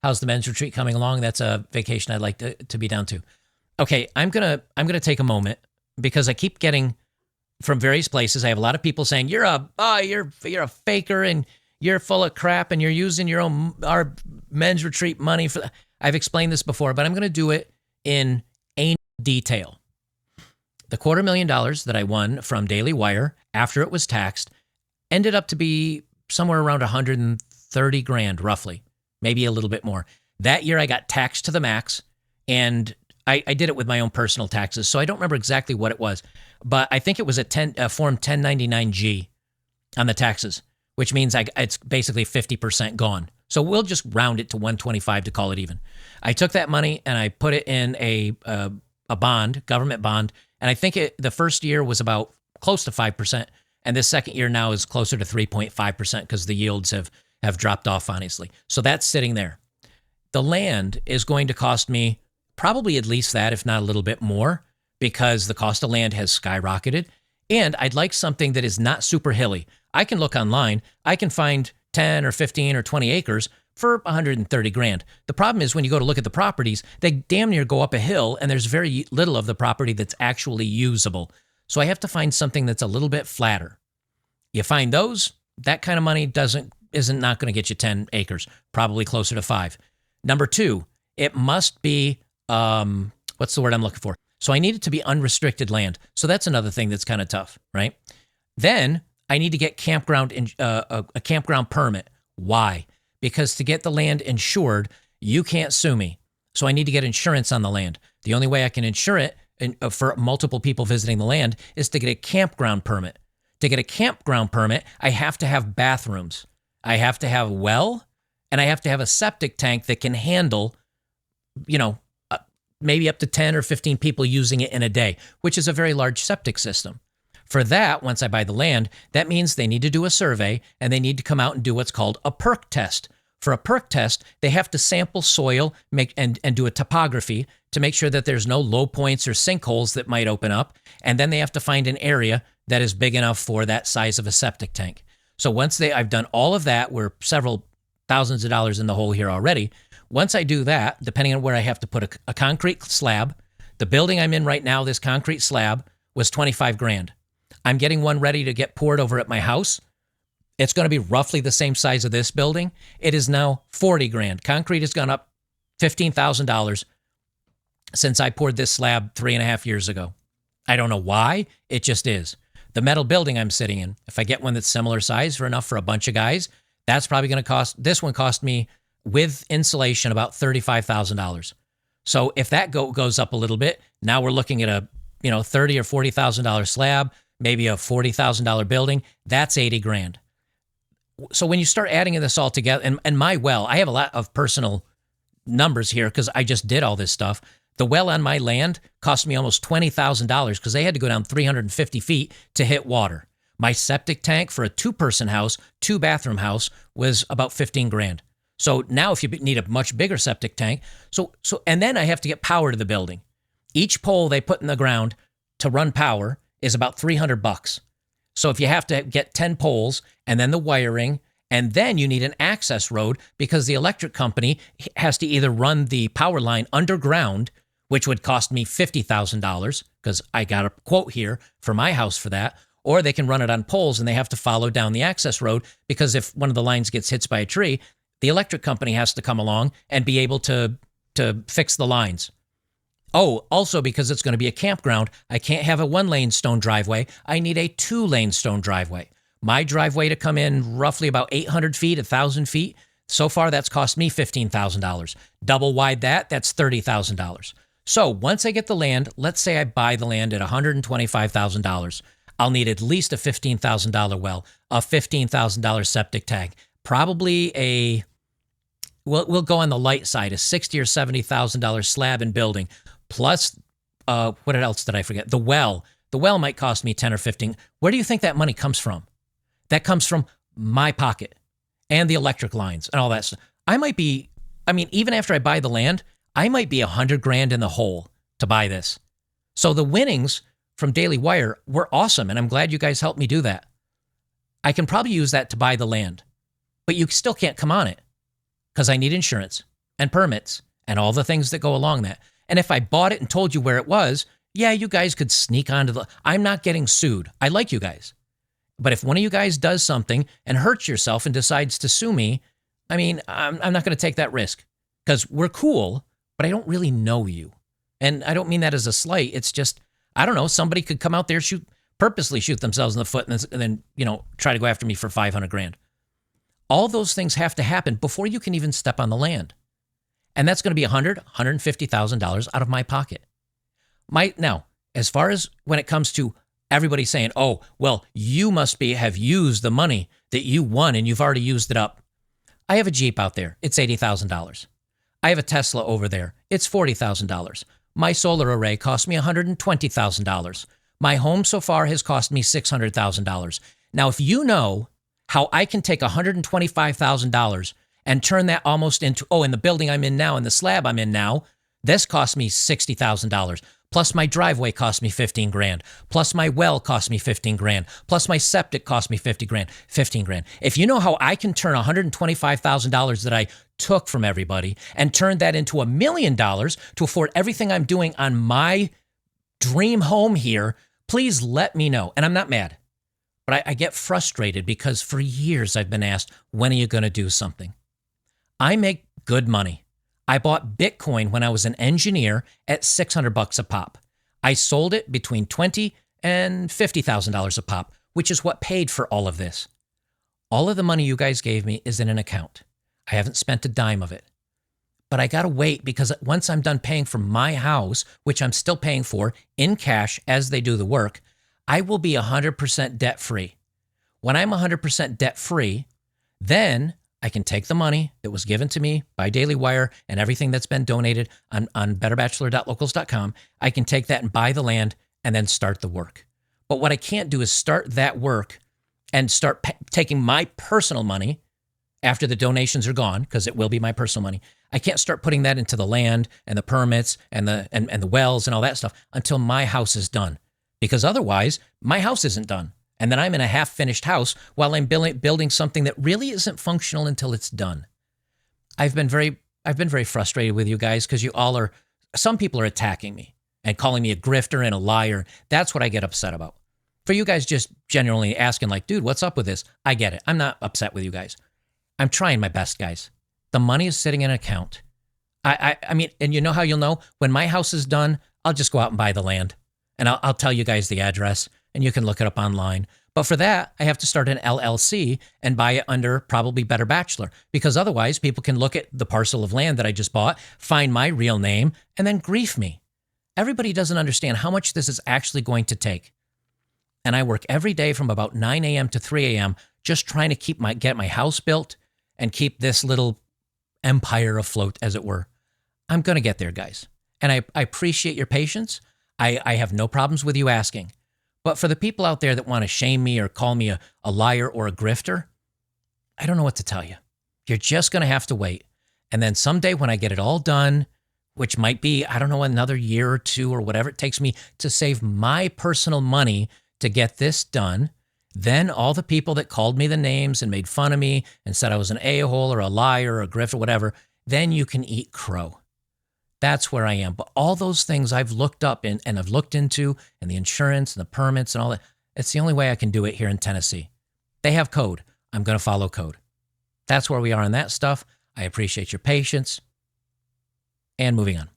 How's the men's retreat coming along? That's a vacation I'd like to be down to. Okay, I'm gonna take a moment because I keep getting from various places. I have a lot of people saying you're a faker and you're full of crap and you're using our men's retreat money for. I've explained this before, but I'm going to do it in anal detail. The $250,000 that I won from Daily Wire after it was taxed ended up to be somewhere around 130 grand, roughly, maybe a little bit more. That year I got taxed to the max, and I did it with my own personal taxes, so I don't remember exactly what it was, but I think it was a Form 1099-G on the taxes, which means it's basically 50% gone. So we'll just round it to 125 to call it even. I took that money and I put it in a bond, government bond, and I think the first year was about close to 5%, and this second year now is closer to 3.5% because the yields have dropped off, honestly. So that's sitting there. The land is going to cost me probably at least that, if not a little bit more, because the cost of land has skyrocketed. And I'd like something that is not super hilly. I can look online. I can find 10 or 15 or 20 acres for 130 grand. The problem is when you go to look at the properties, they damn near go up a hill and there's very little of the property that's actually usable. So I have to find something that's a little bit flatter. You find those, that kind of money isn't not going to get you 10 acres, probably closer to 5. Number 2, it must be, what's the word I'm looking for? So I need it to be unrestricted land. So that's another thing that's kind of tough, right? Then I need to get a campground permit. Why? Because to get the land insured, you can't sue me. So I need to get insurance on the land. The only way I can insure it for multiple people visiting the land is to get a campground permit. To get a campground permit, I have to have bathrooms. I have to have a well, and I have to have a septic tank that can handle, maybe up to 10 or 15 people using it in a day, which is a very large septic system. For that, once I buy the land, that means they need to do a survey and they need to come out and do what's called a perk test. For a perk test, they have to sample soil and do a topography to make sure that there's no low points or sinkholes that might open up. And then they have to find an area that is big enough for that size of a septic tank. So once I've done all of that, we're several thousands of dollars in the hole here already. Once I do that, depending on where I have to put a concrete slab, the building I'm in right now, this concrete slab was 25 grand. I'm getting one ready to get poured over at my house. It's going to be roughly the same size of this building. It is now 40 grand. Concrete has gone up $15,000 since I poured this slab 3.5 years ago. I don't know why. It just is. The metal building I'm sitting in, if I get one that's similar size for enough for a bunch of guys, that's probably going to this one cost me with insulation about $35,000. So if that goes up a little bit, now we're looking at a $30,000 or $40,000 slab, maybe a $40,000 building. That's 80 grand. So when you start adding this all together, and my well, I have a lot of personal numbers here because I just did all this stuff. The well on my land cost me almost $20,000 because they had to go down 350 feet to hit water. My septic tank for a 2-person house, 2-bathroom house was about 15 grand. So now if you need a much bigger septic tank, and then I have to get power to the building. Each pole they put in the ground to run power is about $300. So if you have to get 10 poles and then the wiring, and then you need an access road because the electric company has to either run the power line underground, which would cost me $50,000 because I got a quote here for my house for that, or they can run it on poles and they have to follow down the access road because if one of the lines gets hit by a tree, the electric company has to come along and be able to fix the lines. Oh, also because it's going to be a campground, I can't have a 1-lane stone driveway. I need a 2-lane stone driveway. My driveway to come in roughly about 800 feet, 1,000 feet. So far, that's cost me $15,000. Double wide that's $30,000. So once I get the land, let's say I buy the land at $125,000. I'll need at least a $15,000 well, a $15,000 septic tank, probably we'll go on the light side, a $60,000 or $70,000 slab and building, plus, what else did I forget? The well. The well might cost me 10 or 15. Where do you think that money comes from? That comes from my pocket and the electric lines and all that stuff. Even after I buy the land, I might be 100 grand in the hole to buy this. So the winnings from Daily Wire were awesome, and I'm glad you guys helped me do that. I can probably use that to buy the land, but you still can't come on it because I need insurance. and permits and all the things that go along that. And if I bought it and told you where it was, yeah, you guys could sneak onto the, I'm not getting sued. I like you guys. But if one of you guys does something and hurts yourself and decides to sue me, I mean, I'm not going to take that risk because we're cool, but I don't really know you. And I don't mean that as a slight. It's just, I don't know, somebody could come out there, purposely shoot themselves in the foot and then, try to go after me for 500 grand. All those things have to happen before you can even step on the land. And that's going to be $150,000 out of my pocket. Now, as far as when it comes to everybody saying, oh, well, you must have used the money that you won and you've already used it up. I have a Jeep out there. It's $80,000. I have a Tesla over there. It's $40,000. My solar array cost me $120,000. My home so far has cost me $600,000. Now, if you know how I can take $125,000 and turn that almost into, in the building I'm in now, in the slab I'm in now, this cost me $60,000. Plus my driveway cost me 15 grand. Plus my well cost me 15 grand. Plus my septic cost me 15 grand. If you know how I can turn $125,000 that I took from everybody and turn that into $1 million to afford everything I'm doing on my dream home here, please let me know. And I'm not mad, but I get frustrated because for years I've been asked, when are you going to do something? I make good money. I bought Bitcoin when I was an engineer at $600 a pop. I sold it between $20,000 and $50,000 a pop, which is what paid for all of this. All of the money you guys gave me is in an account. I haven't spent a dime of it. But I got to wait because once I'm done paying for my house, which I'm still paying for in cash as they do the work, I will be 100% debt free. When I'm 100% debt free, then I can take the money that was given to me by Daily Wire and everything that's been donated on betterbachelor.locals.com. I can take that and buy the land and then start the work. But what I can't do is start that work and start taking my personal money after the donations are gone, because it will be my personal money. I can't start putting that into the land and the permits and the wells and all that stuff until my house is done. Because otherwise, my house isn't done. And then I'm in a half-finished house while I'm building something that really isn't functional until it's done. I've been very frustrated with you guys because some people are attacking me and calling me a grifter and a liar. That's what I get upset about. For you guys just genuinely asking like, dude, what's up with this? I get it. I'm not upset with you guys. I'm trying my best, guys. The money is sitting in an account. I mean, and you know how you'll know? When my house is done, I'll just go out and buy the land. And I'll tell you guys the address. And you can look it up online. But for that, I have to start an LLC and buy it under probably Better Bachelor, because otherwise people can look at the parcel of land that I just bought, find my real name, and then grief me. Everybody doesn't understand how much this is actually going to take. And I work every day from about 9 a.m. to 3 a.m. just trying to get my house built and keep this little empire afloat, as it were. I'm going to get there, guys. And I appreciate your patience. I have no problems with you asking. But for the people out there that want to shame me or call me a liar or a grifter, I don't know what to tell you. You're just going to have to wait. And then someday when I get it all done, which might be, I don't know, another year or two or whatever it takes me to save my personal money to get this done, then all the people that called me the names and made fun of me and said I was an a-hole or a liar or a grifter or whatever, then you can eat crow. That's where I am. But all those things I've looked up and I've looked into, and the insurance and the permits and all that, it's the only way I can do it here in Tennessee. They have code. I'm going to follow code. That's where we are on that stuff. I appreciate your patience. And moving on.